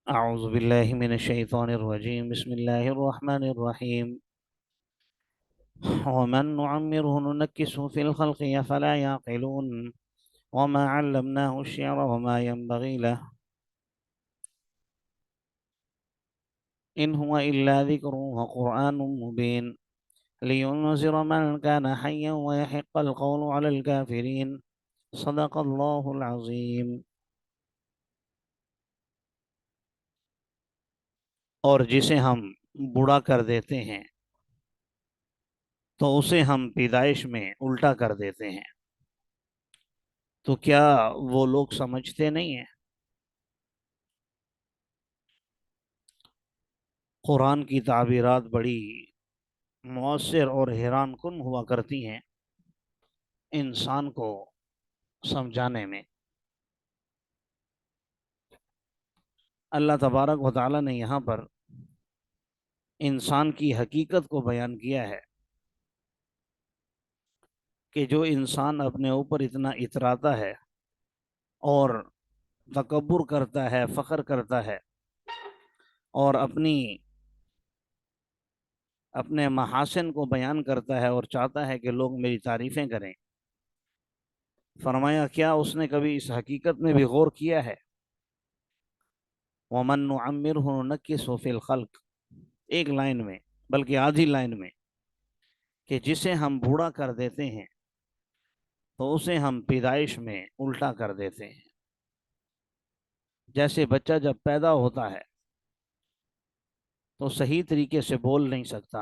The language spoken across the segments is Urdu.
أعوذ بالله من الشيطان الرجيم بسم الله الرحمن الرحيم ومن نعمره ننكسه في الخلق أفلا يعقلون وما علمناه الشعر وما ينبغي له إن هو إلا ذكر وقرآن مبين لينذر من كان حيا ويحق القول على الكافرين صدق الله العظيم۔ اور جسے ہم بوڑھا کر دیتے ہیں تو اسے ہم پیدائش میں الٹا کر دیتے ہیں، تو کیا وہ لوگ سمجھتے نہیں ہیں؟ قرآن کی تعبیرات بڑی مؤثر اور حیران کن ہوا کرتی ہیں انسان کو سمجھانے میں۔ اللہ تبارک و تعالیٰ نے یہاں پر انسان کی حقیقت کو بیان کیا ہے کہ جو انسان اپنے اوپر اتنا اتراتا ہے اور تکبر کرتا ہے، فخر کرتا ہے اور اپنے محاسن کو بیان کرتا ہے اور چاہتا ہے کہ لوگ میری تعریفیں کریں، فرمایا کیا اس نے کبھی اس حقیقت میں بھی غور کیا ہے؟ وَمَن نُعَمِّرْهُ نُنَكِّسْهُ فِي الْخَلْقِ، ایک لائن میں بلکہ آدھی لائن میں، کہ جسے ہم بوڑھا کر دیتے ہیں تو اسے ہم پیدائش میں الٹا کر دیتے ہیں۔ جیسے بچہ جب پیدا ہوتا ہے تو صحیح طریقے سے بول نہیں سکتا،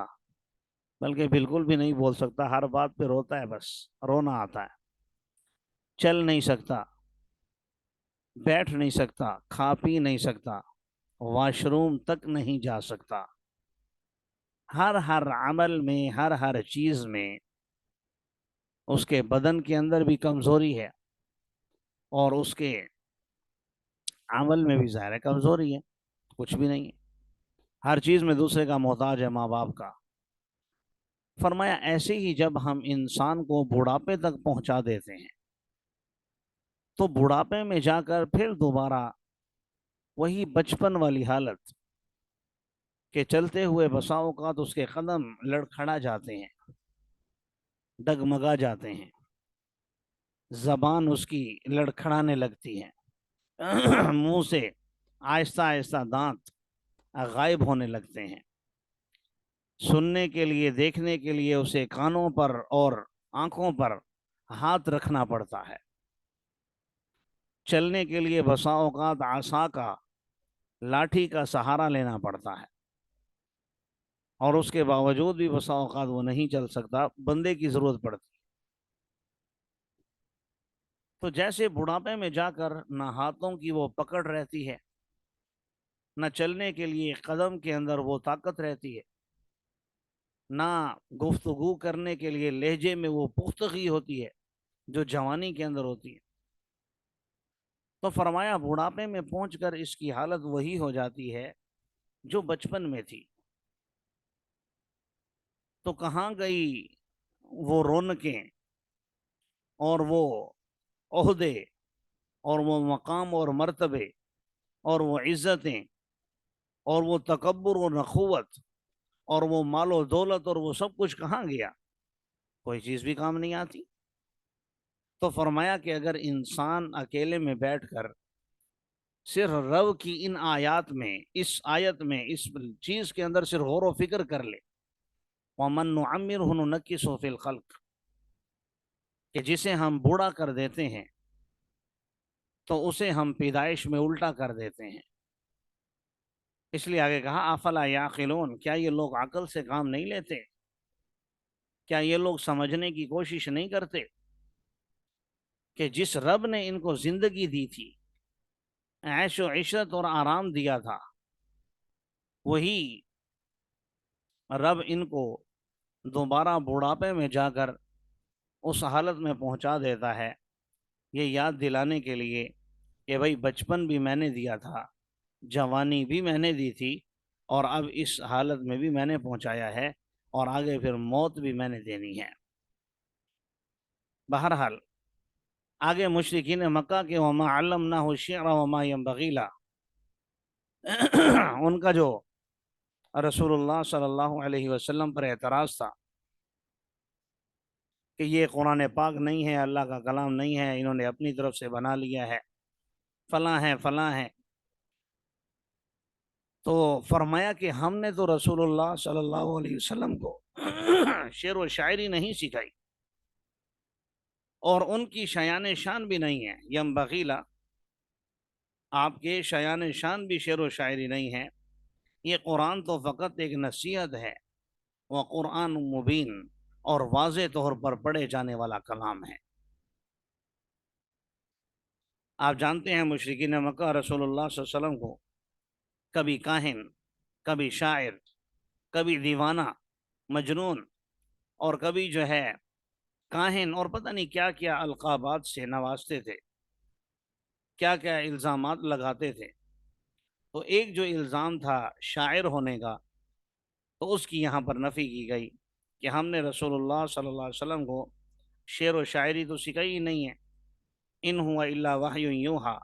بلکہ بالکل بھی نہیں بول سکتا، ہر بات پہ روتا ہے، بس رونا آتا ہے، چل نہیں سکتا، بیٹھ نہیں سکتا، کھا پی نہیں سکتا، واش روم تک نہیں جا سکتا، ہر عمل میں، ہر چیز میں اس کے بدن کے اندر بھی کمزوری ہے اور اس کے عمل میں بھی ظاہر ہے کمزوری ہے، کچھ بھی نہیں ہے، ہر چیز میں دوسرے کا محتاج ہے، ماں باپ کا۔ فرمایا ایسے ہی جب ہم انسان کو بڑھاپے تک پہنچا دیتے ہیں تو بڑھاپے میں جا کر پھر دوبارہ وہی بچپن والی حالت کہ چلتے ہوئے بسا اوقات اس کے قدم لڑکھڑا جاتے ہیں، ڈگمگا جاتے ہیں، زبان اس کی لڑکھڑانے لگتی ہے، منہ سے آہستہ آہستہ دانت غائب ہونے لگتے ہیں، سننے کے لیے، دیکھنے کے لیے اسے کانوں پر اور آنکھوں پر ہاتھ رکھنا پڑتا ہے، چلنے کے لیے بسا اوقات عصا کا، لاٹھی کا سہارا لینا پڑتا ہے، اور اس کے باوجود بھی بسا اوقات وہ نہیں چل سکتا، بندے کی ضرورت پڑتی۔ تو جیسے بڑھاپے میں جا کر نہ ہاتھوں کی وہ پکڑ رہتی ہے، نہ چلنے کے لیے قدم کے اندر وہ طاقت رہتی ہے، نہ گفتگو کرنے کے لیے لہجے میں وہ پختگی ہوتی ہے جو جوانی کے اندر ہوتی ہے، تو فرمایا بڑھاپے میں پہنچ کر اس کی حالت وہی ہو جاتی ہے جو بچپن میں تھی۔ تو کہاں گئی وہ رونقیں اور وہ عہدے اور وہ مقام اور مرتبے اور وہ عزتیں اور وہ تکبر و نخوت اور وہ مال و دولت اور وہ سب کچھ کہاں گیا؟ کوئی چیز بھی کام نہیں آتی۔ تو فرمایا کہ اگر انسان اکیلے میں بیٹھ کر صرف رب کی ان آیات میں، اس آیت میں، اس چیز کے اندر صرف غور و فکر کر لے، وَمَن نُعَمِّرْهُ نُنَكِّسُهُ فِي الْخَلْقِ، کہ جسے ہم بوڑھا کر دیتے ہیں تو اسے ہم پیدائش میں الٹا کر دیتے ہیں۔ اس لیے آگے کہا افلا یعقلون، کیا یہ لوگ عقل سے کام نہیں لیتے؟ کیا یہ لوگ سمجھنے کی کوشش نہیں کرتے کہ جس رب نے ان کو زندگی دی تھی، عیش و عشرت اور آرام دیا تھا، وہی رب ان کو دوبارہ بڑھاپے میں جا کر اس حالت میں پہنچا دیتا ہے، یہ یاد دلانے کے لیے کہ بھائی بچپن بھی میں نے دیا تھا، جوانی بھی میں نے دی تھی، اور اب اس حالت میں بھی میں نے پہنچایا ہے، اور آگے پھر موت بھی میں نے دینی ہے۔ بہرحال آگے مشرکین مکہ کے وما علمناہ الشعر وما ينبغی له، ان کا جو رسول اللہ صلی اللہ علیہ وسلم پر اعتراض تھا کہ یہ قرآن پاک نہیں ہے، اللہ کا کلام نہیں ہے، انہوں نے اپنی طرف سے بنا لیا ہے، فلاں ہے فلاں ہے، تو فرمایا کہ ہم نے تو رسول اللہ صلی اللہ علیہ وسلم کو شعر و شاعری نہیں سکھائی، اور ان کی شایان شان بھی نہیں ہے، یم بغیلا، آپ کے شایان شان بھی شعر و شاعری نہیں ہے، یہ قرآن تو فقط ایک نصیحت ہے، وہ قرآن مبین، اور واضح طور پر پڑھے جانے والا کلام ہے۔ آپ جانتے ہیں مشرکین مکہ رسول اللہ صلی اللہ علیہ وسلم کو کبھی کاہن، کبھی شاعر، کبھی دیوانہ، مجنون، اور کبھی جو ہے کاہن، اور پتہ نہیں کیا کیا القابات سے نوازتے تھے، کیا کیا الزامات لگاتے تھے۔ تو ایک جو الزام تھا شاعر ہونے کا، تو اس کی یہاں پر نفی کی گئی کہ ہم نے رسول اللہ صلی اللہ علیہ وسلم کو شعر و شاعری تو سکھائی ہی نہیں ہے، ان ہوا الا وحی یوحا،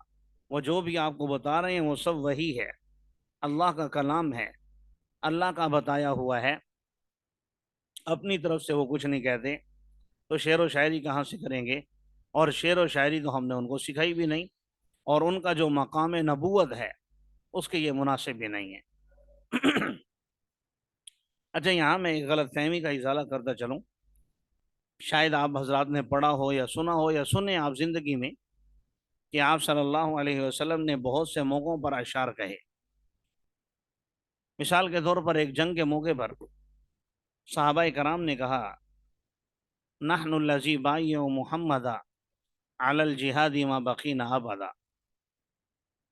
وہ جو بھی آپ کو بتا رہے ہیں وہ سب وہی ہے، اللہ کا کلام ہے، اللہ کا بتایا ہوا ہے، اپنی طرف سے وہ کچھ نہیں کہتے، تو شعر و شاعری کہاں سے کریں گے؟ اور شعر و شاعری تو ہم نے ان کو سکھائی بھی نہیں، اور ان کا جو مقام نبوت ہے اس کے یہ مناسب بھی نہیں ہے۔ اچھا، یہاں میں ایک غلط فہمی کا ازالہ کرتا چلوں، شاید آپ حضرات نے پڑھا ہو یا سنا ہو یا سنے آپ زندگی میں، کہ آپ صلی اللہ علیہ وسلم نے بہت سے موقعوں پر اشعار کہے۔ مثال کے طور پر ایک جنگ کے موقع پر صحابہ کرام نے کہا، نحن الذی بایع محمد علی الجہاد ما بقینا ابدا،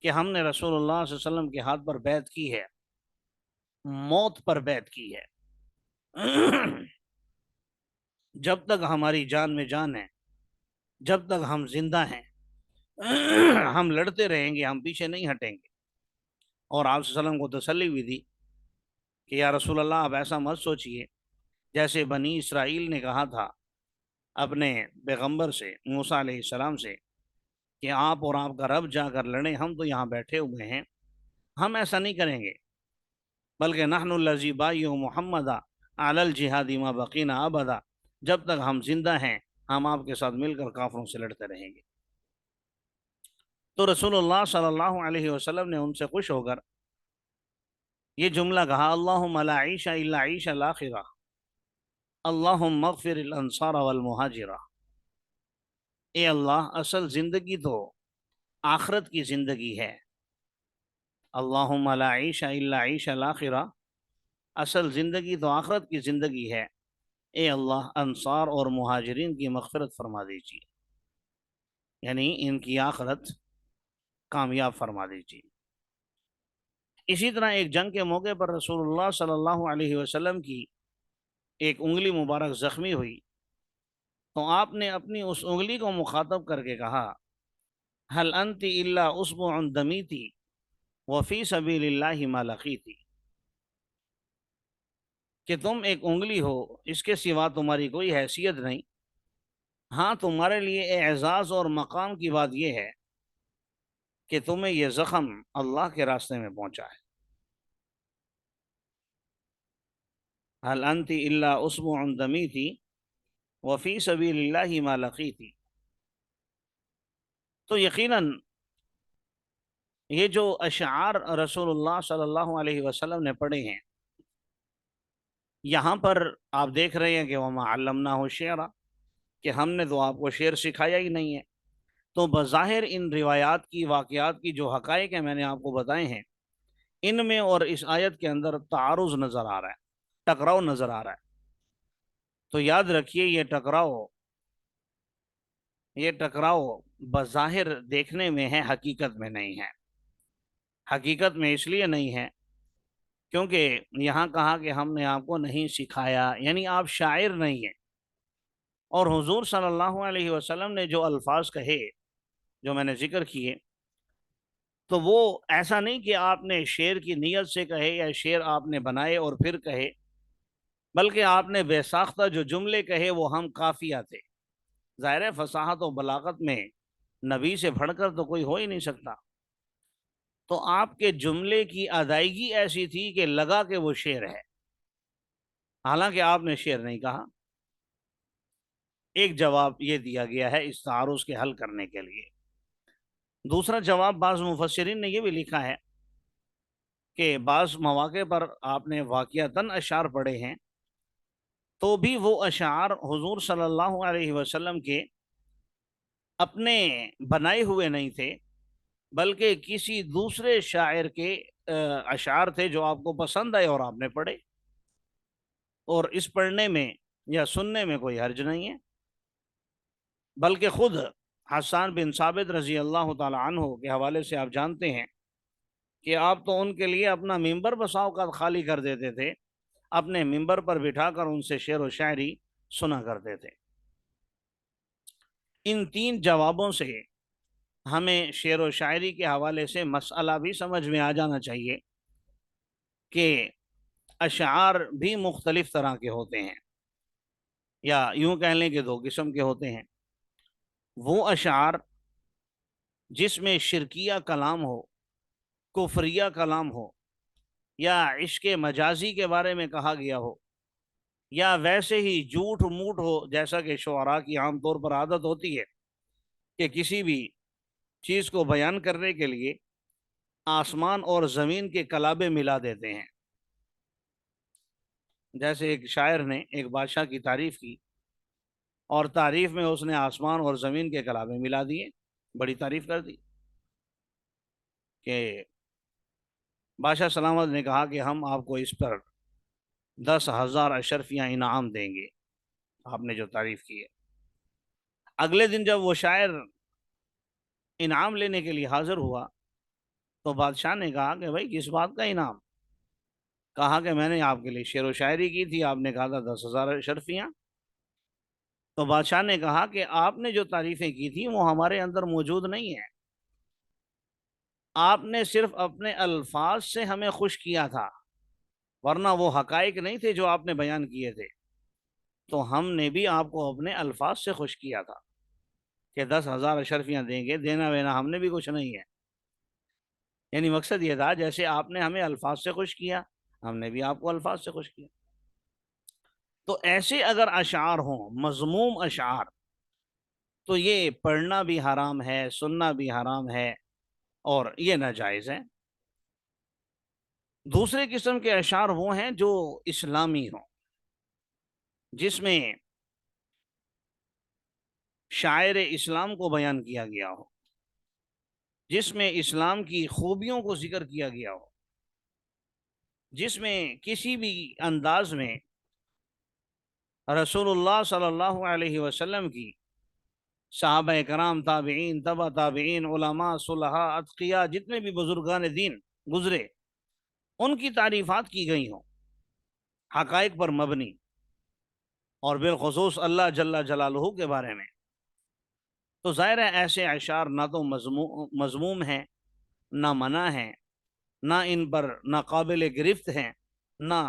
کہ ہم نے رسول اللہ صلی اللہ علیہ وسلم کے ہاتھ پر بیعت کی ہے، موت پر بیعت کی ہے، جب تک ہماری جان میں جان ہے، جب تک ہم زندہ ہیں، ہم لڑتے رہیں گے، ہم پیچھے نہیں ہٹیں گے۔ اور آپ صلی اللہ علیہ وسلم کو تسلی بھی دی کہ یا رسول اللہ آپ ایسا مت سوچئے، جیسے بنی اسرائیل نے کہا تھا اپنے پیغمبر سے، موسیٰ علیہ السلام سے، کہ آپ اور آپ کا رب جا کر لڑیں، ہم تو یہاں بیٹھے ہوئے ہیں، ہم ایسا نہیں کریں گے، بلکہ نحن الذی بایع محمد علی الجہاد ما بقینا ابدا، جب تک ہم زندہ ہیں ہم آپ کے ساتھ مل کر کافروں سے لڑتے رہیں گے۔ تو رسول اللہ صلی اللہ علیہ وسلم نے ان سے خوش ہو کر یہ جملہ کہا، اللہم لا عیش الا عیش الاخرہ، اللہم اغفر الانصار والمہاجرہ، اے اللہ اصل زندگی تو آخرت کی زندگی ہے، اللہم لا عیش الا عیش الاخرہ، اصل زندگی تو آخرت کی زندگی ہے، اے اللہ انصار اور مہاجرین کی مغفرت فرما دیجیے، یعنی ان کی آخرت کامیاب فرما دیجیے۔ اسی طرح ایک جنگ کے موقع پر رسول اللہ صلی اللہ علیہ وسلم کی ایک انگلی مبارک زخمی ہوئی، تو آپ نے اپنی اس انگلی کو مخاطب کر کے کہا، هل انت الا اصبع دمیتی وفی سبیل اللہ ما لقیتی، کہ تم ایک انگلی ہو، اس کے سوا تمہاری کوئی حیثیت نہیں، ہاں تمہارے لیے اعزاز اور مقام کی بات یہ ہے کہ تمہیں یہ زخم اللہ کے راستے میں پہنچا ہے۔ هل انت الا اصبع دمیتی وفی سبیل اللہ ما لقیتی، تو یقیناً یہ جو اشعار رسول اللہ صلی اللہ علیہ وسلم نے پڑھے ہیں، یہاں پر آپ دیکھ رہے ہیں کہ وما علمناہ الشعر، کہ ہم نے تو آپ کو شعر سکھایا ہی نہیں ہے، تو بظاہر ان روایات کی، واقعات کی جو حقائق ہیں میں نے آپ کو بتائے ہیں، ان میں اور اس آیت کے اندر تعارض نظر آ رہا ہے، ٹکراؤ نظر آ رہا ہے۔ تو یاد رکھیے یہ ٹکراؤ بظاہر دیکھنے میں ہے، حقیقت میں نہیں ہے۔ حقیقت میں اس لیے نہیں ہے کیونکہ یہاں کہا کہ ہم نے آپ کو نہیں سکھایا، یعنی آپ شاعر نہیں ہیں، اور حضور صلی اللہ علیہ وسلم نے جو الفاظ کہے، جو میں نے ذکر کیے، تو وہ ایسا نہیں کہ آپ نے شعر کی نیت سے کہے یا شعر آپ نے بنائے اور پھر کہے، بلکہ آپ نے بے ساختہ جو جملے کہے وہ ہم کافیہ تھے۔ ظاہر ہے فصاحت و بلاغت میں نبی سے بڑھ کر تو کوئی ہو ہی نہیں سکتا، تو آپ کے جملے کی ادائیگی ایسی تھی کہ لگا کہ وہ شعر ہے، حالانکہ آپ نے شعر نہیں کہا۔ ایک جواب یہ دیا گیا ہے اس تعارض کے حل کرنے کے لیے۔ دوسرا جواب بعض مفسرین نے یہ بھی لکھا ہے کہ بعض مواقع پر آپ نے واقعتاً اشعار پڑھے ہیں تو بھی وہ اشعار حضور صلی اللہ علیہ وسلم کے اپنے بنائے ہوئے نہیں تھے، بلکہ کسی دوسرے شاعر کے اشعار تھے جو آپ کو پسند آئے اور آپ نے پڑھے، اور اس پڑھنے میں یا سننے میں کوئی حرج نہیں ہے۔ بلکہ خود حسان بن ثابت رضی اللہ تعالی عنہ کے حوالے سے آپ جانتے ہیں کہ آپ تو ان کے لیے اپنا ممبر بسا اوقات خالی کر دیتے تھے، اپنے ممبر پر بٹھا کر ان سے شعر و شاعری سنا کرتے تھے۔ ان تین جوابوں سے ہمیں شعر و شاعری کے حوالے سے مسئلہ بھی سمجھ میں آ جانا چاہیے کہ اشعار بھی مختلف طرح کے ہوتے ہیں، یا یوں کہہ لیں کہ دو قسم کے ہوتے ہیں۔ وہ اشعار جس میں شرکیہ کلام ہو، کفریہ کلام ہو، یا عشق مجازی کے بارے میں کہا گیا ہو، یا ویسے ہی جھوٹ موٹ ہو، جیسا کہ شعراء کی عام طور پر عادت ہوتی ہے کہ کسی بھی چیز کو بیان کرنے کے لیے آسمان اور زمین کے کلابے ملا دیتے ہیں۔ جیسے ایک شاعر نے ایک بادشاہ کی تعریف کی اور تعریف میں اس نے آسمان اور زمین کے کلابے ملا دیے، بڑی تعریف کر دی کہ بادشاہ سلامت نے کہا کہ ہم آپ کو اس پر 10,000 اشرفیاں انعام دیں گے، آپ نے جو تعریف کی ہے۔ اگلے دن جب وہ شاعر انعام لینے کے لیے حاضر ہوا تو بادشاہ نے کہا کہ بھائی کس بات کا انعام؟ کہا کہ میں نے آپ کے لیے شعر و شاعری کی تھی، آپ نے کہا تھا 10,000 اشرفیاں۔ تو بادشاہ نے کہا کہ آپ نے جو تعریفیں کی تھی وہ ہمارے اندر موجود نہیں ہیں، آپ نے صرف اپنے الفاظ سے ہمیں خوش کیا تھا، ورنہ وہ حقائق نہیں تھے جو آپ نے بیان کیے تھے۔ تو ہم نے بھی آپ کو اپنے الفاظ سے خوش کیا تھا کہ 10,000 اشرفیاں دیں گے، دینا وینا ہم نے بھی کچھ نہیں ہے۔ یعنی مقصد یہ تھا جیسے آپ نے ہمیں الفاظ سے خوش کیا، ہم نے بھی آپ کو الفاظ سے خوش کیا۔ تو ایسے اگر اشعار ہوں، مذموم اشعار، تو یہ پڑھنا بھی حرام ہے، سننا بھی حرام ہے، اور یہ ناجائز ہے۔ دوسرے قسم کے اشعار وہ ہیں جو اسلامی ہوں، جس میں شاعر اسلام کو بیان کیا گیا ہو، جس میں اسلام کی خوبیوں کو ذکر کیا گیا ہو، جس میں کسی بھی انداز میں رسول اللہ صلی اللہ علیہ وسلم کی، صحابہ کرام، تابعین، تبع تابعین، علماء، صلحاء، اتقیاء، جتنے بھی بزرگان دین گزرے، ان کی تعریفات کی گئی ہوں حقائق پر مبنی، اور بالخصوص اللہ جل جلالہ کے بارے میں، تو ظاہر ہے ایسے اشعار نہ تو مذموم ہیں، نہ منع ہیں، نہ ان پر نہ قابل گرفت ہیں، نہ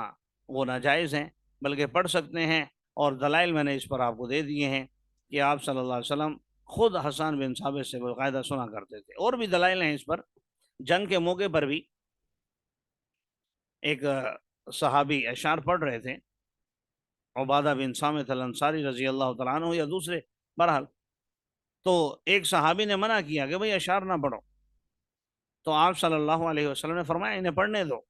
وہ ناجائز ہیں، بلکہ پڑھ سکتے ہیں۔ اور دلائل میں نے اس پر آپ کو دے دیے ہیں کہ آپ صلی اللہ علیہ وسلم خود حسان بن ثابت سے باقاعدہ سنا کرتے تھے۔ اور بھی دلائل ہیں اس پر۔ جنگ کے موقع پر بھی ایک صحابی اشعار پڑھ رہے تھے، عبادہ بن صامت الانصاری رضی اللہ تعالیٰ عنہ یا دوسرے، بہرحال تو ایک صحابی نے منع کیا کہ بھئی اشعار نہ پڑھو، تو آپ صلی اللہ علیہ وسلم نے فرمایا انہیں پڑھنے دو۔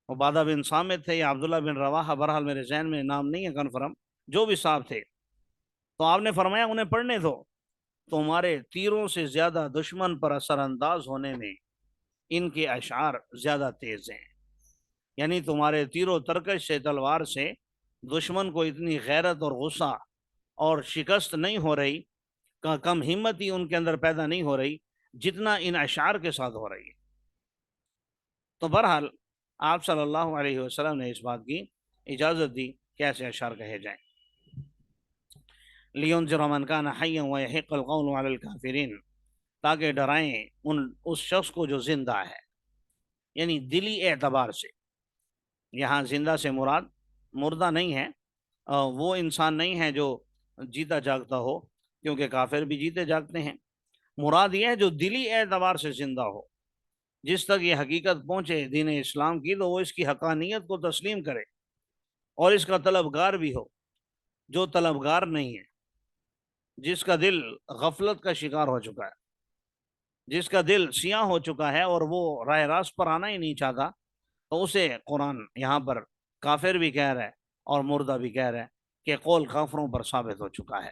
عبادہ بن صامت تھے یا عبداللہ بن رواحہ، بہرحال میرے ذہن میں نام نہیں ہے کنفرم، جو بھی صاحب تھے، تو آپ نے فرمایا انہیں پڑھنے دو، تمہارے تیروں سے زیادہ دشمن پر اثر انداز ہونے میں ان کے اشعار زیادہ تیز ہیں۔ یعنی تمہارے تیر و ترکش سے، تلوار سے دشمن کو اتنی غیرت اور غصہ اور شکست نہیں ہو رہی، کم ہمتی ان کے اندر پیدا نہیں ہو رہی جتنا ان اشعار کے ساتھ ہو رہی ہے۔ تو بہرحال آپ صلی اللہ علیہ وسلم نے اس بات کی اجازت دی کہ ایسے اشعار کہے جائیں۔ لِيُنذِرَ مَنْ كَانَ حَيًّا وَيَحِقَّ الْقَوْلُ عَلَى الْكَافِرِينَ، تاکہ ڈرائیں اس شخص کو جو زندہ ہے، یعنی دلی اعتبار سے۔ یہاں زندہ سے مراد مردہ نہیں ہے، وہ انسان نہیں ہے جو جیتا جاگتا ہو، کیونکہ کافر بھی جیتے جاگتے ہیں، مراد یہ ہے جو دلی اعتبار سے زندہ ہو، جس تک یہ حقیقت پہنچے دین اسلام کی تو وہ اس کی حقانیت کو تسلیم کرے اور اس کا طلبگار بھی ہو۔ جو طلبگار نہیں ہے، جس کا دل غفلت کا شکار ہو چکا ہے، جس کا دل سیاہ ہو چکا ہے اور وہ راہ راست پر آنا ہی نہیں چاہتا، تو اسے قرآن یہاں پر کافر بھی کہہ رہا ہے اور مردہ بھی کہہ رہا ہے کہ قول کافروں پر ثابت ہو چکا ہے۔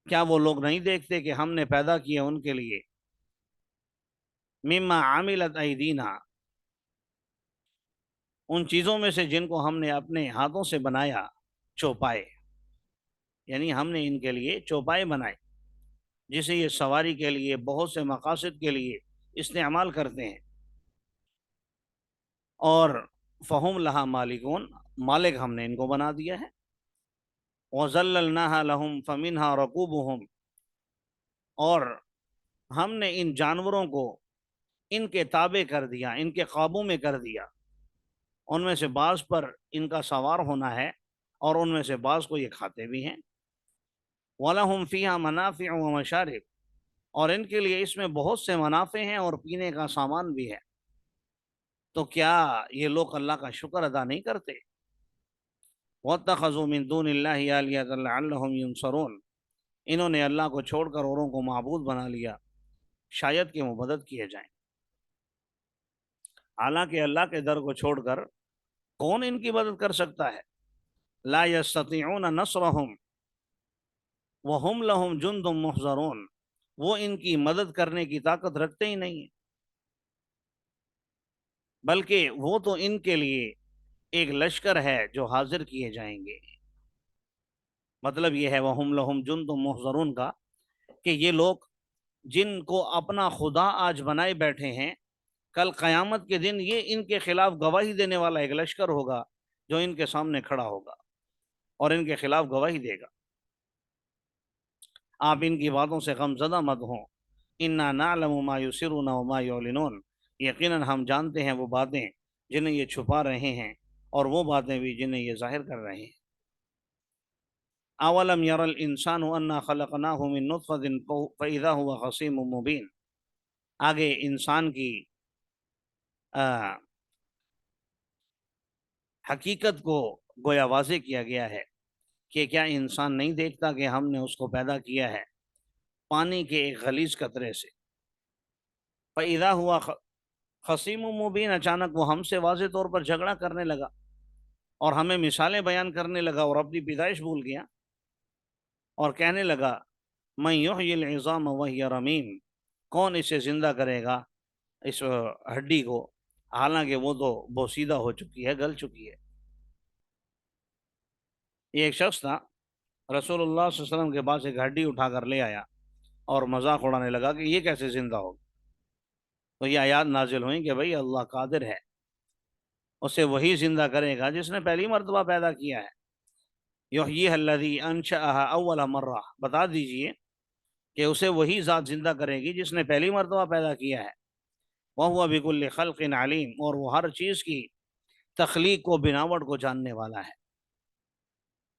کیا وہ لوگ نہیں دیکھتے کہ ہم نے پیدا کیا ان کے لیے مما عاملت ایدینا، ان چیزوں میں سے جن کو ہم نے اپنے ہاتھوں سے بنایا، چوپائے، یعنی ہم نے ان کے لیے چوپائے بنائے جسے یہ سواری کے لیے بہت سے مقاصد کے لیے استعمال کرتے ہیں، اور فہم لہا مالکون، مالک ہم نے ان کو بنا دیا ہے۔ وَذَلَّلْنَاهَا لَهُمْ فَمِنْهَا رَكُوبُهُمْ، اور ہم نے ان جانوروں کو ان کے تابع کر دیا، ان کے قابو میں کر دیا، ان میں سے بعض پر ان کا سوار ہونا ہے اور ان میں سے بعض کو یہ کھاتے بھی ہیں۔ وَلَهُمْ فِيهَا مَنَافِعُ وَمَشَارِبُ، اور ان کے لیے اس میں بہت سے منافع ہیں اور پینے کا سامان بھی ہے۔ تو کیا یہ لوگ اللہ کا شکر ادا نہیں کرتے؟ وَاتَّخَذُوا مِن دُونِ اللَّهِ آلِهَةً لَعَلَّهُمْ يُنصَرُونَ، انہوں نے اللہ کو چھوڑ کر اوروں کو معبود بنا لیا شاید کہ وہ مدد کیے جائیں، حالانکہ اللہ کے در کو چھوڑ کر کون ان کی مدد کر سکتا ہے؟ لا يستطيعون نصرهم وهم لهم جند محضرون، وہ ان کی مدد کرنے کی طاقت رکھتے ہی نہیں ہیں، بلکہ وہ تو ان کے لیے ایک لشکر ہے جو حاضر کیے جائیں گے۔ مطلب یہ ہے وَهُمْ لَهُمْ جُنْدٌ مُحْضَرُونَ کا کہ یہ لوگ جن کو اپنا خدا آج بنائے بیٹھے ہیں، کل قیامت کے دن یہ ان کے خلاف گواہی دینے والا ایک لشکر ہوگا جو ان کے سامنے کھڑا ہوگا اور ان کے خلاف گواہی دے گا۔ آپ ان کی باتوں سے غم زدہ مت ہوں، اِنَّا نَعْلَمُ مَا يُسِرُّونَ وَمَا يُعْلِنُونَ، یقیناً ہم جانتے ہیں وہ باتیں جنہیں یہ چھپا رہے ہیں اور وہ باتیں بھی جنہیں یہ ظاہر کر رہے ہیں۔ اولم یر الانسان انا خلقناہ من نطفۃ فاذا هو خصیم مبین، آگے انسان کی حقیقت کو گویا واضح کیا گیا ہے کہ کیا انسان نہیں دیکھتا کہ ہم نے اس کو پیدا کیا ہے پانی کے ایک غلیظ قطرے سے، فاذا هو خصیم مبین، اچانک وہ ہم سے واضح طور پر جھگڑا کرنے لگا اور ہمیں مثالیں بیان کرنے لگا اور اپنی پیدائش بھول گیا اور کہنے لگا من یحیی العظام وہی رمیم، کون اسے زندہ کرے گا اس ہڈی کو حالانکہ وہ تو بوسیدہ ہو چکی ہے، گل چکی ہے۔ یہ ایک شخص تھا، رسول اللہ صلی اللہ علیہ وسلم کے پاس ایک ہڈی اٹھا کر لے آیا اور مذاق اڑانے لگا کہ یہ کیسے زندہ ہوگا، تو یہ آیات نازل ہوئیں کہ بھئی اللہ قادر ہے، اسے وہی زندہ کرے گا جس نے پہلی مرتبہ پیدا کیا ہے۔ یحییھا الذی انشأھا اول مرہ، بتا دیجئے کہ اسے وہی ذات زندہ کرے گی جس نے پہلی مرتبہ پیدا کیا ہے۔ وَهُوَ بِكُلِّ خَلْقٍ عَلِيمٌ، اور وہ ہر چیز کی تخلیق کو، بناوٹ کو جاننے والا ہے۔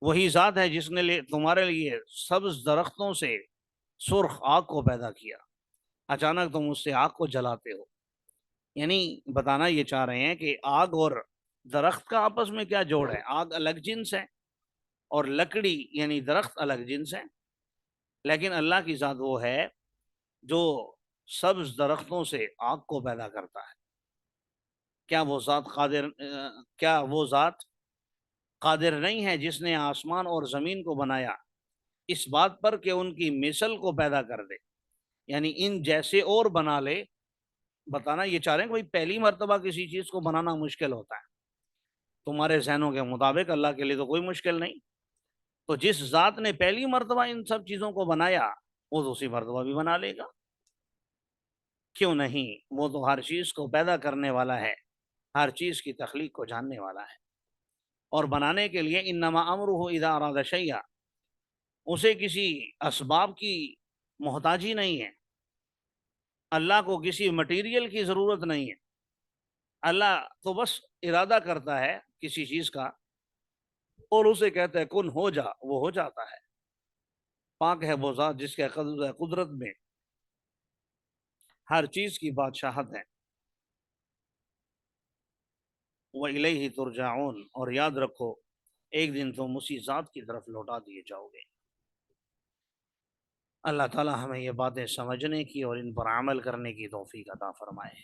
وہی ذات ہے جس نے تمہارے لیے سبز درختوں سے سرخ آگ کو پیدا کیا، اچانک تم اس سے آگ کو جلاتے ہو۔ یعنی بتانا یہ چاہ رہے ہیں کہ آگ اور درخت کا آپس میں کیا جوڑ ہے؟ آگ الگ جنس ہے اور لکڑی یعنی درخت الگ جنس ہے، لیکن اللہ کی ذات وہ ہے جو سبز درختوں سے آگ کو پیدا کرتا ہے۔ کیا وہ ذات قادر نہیں ہے جس نے آسمان اور زمین کو بنایا اس بات پر کہ ان کی مثل کو پیدا کر دے، یعنی ان جیسے اور بنا لے؟ بتانا یہ چاہ رہے ہیں کہ پہلی مرتبہ کسی چیز کو بنانا مشکل ہوتا ہے، تمہارے ذہنوں کے مطابق اللہ کے لیے تو کوئی مشکل نہیں، تو جس ذات نے پہلی مرتبہ ان سب چیزوں کو بنایا وہ دوسری مرتبہ بھی بنا لے گا، کیوں نہیں؟ وہ تو ہر چیز کو پیدا کرنے والا ہے، ہر چیز کی تخلیق کو جاننے والا ہے، اور بنانے کے لیے انما امرہ اذا اراد شیئا، اسے کسی اسباب کی محتاجی نہیں ہے، اللہ کو کسی مٹیریل کی ضرورت نہیں ہے، اللہ تو بس ارادہ کرتا ہے کسی چیز کا اور اسے کہتا ہے کن ہو جا، وہ ہو جاتا ہے۔ پاک ہے وہ ذات جس کے قدرت میں ہر چیز کی بادشاہت ہے۔ وَإِلَيْهِ تُرْجَعُونَ، اور یاد رکھو ایک دن تم اسی ذات کی طرف لوٹا دیے جاؤ گے۔ اللہ تعالی ہمیں یہ باتیں سمجھنے کی اور ان پر عمل کرنے کی توفیق عطا فرمائے۔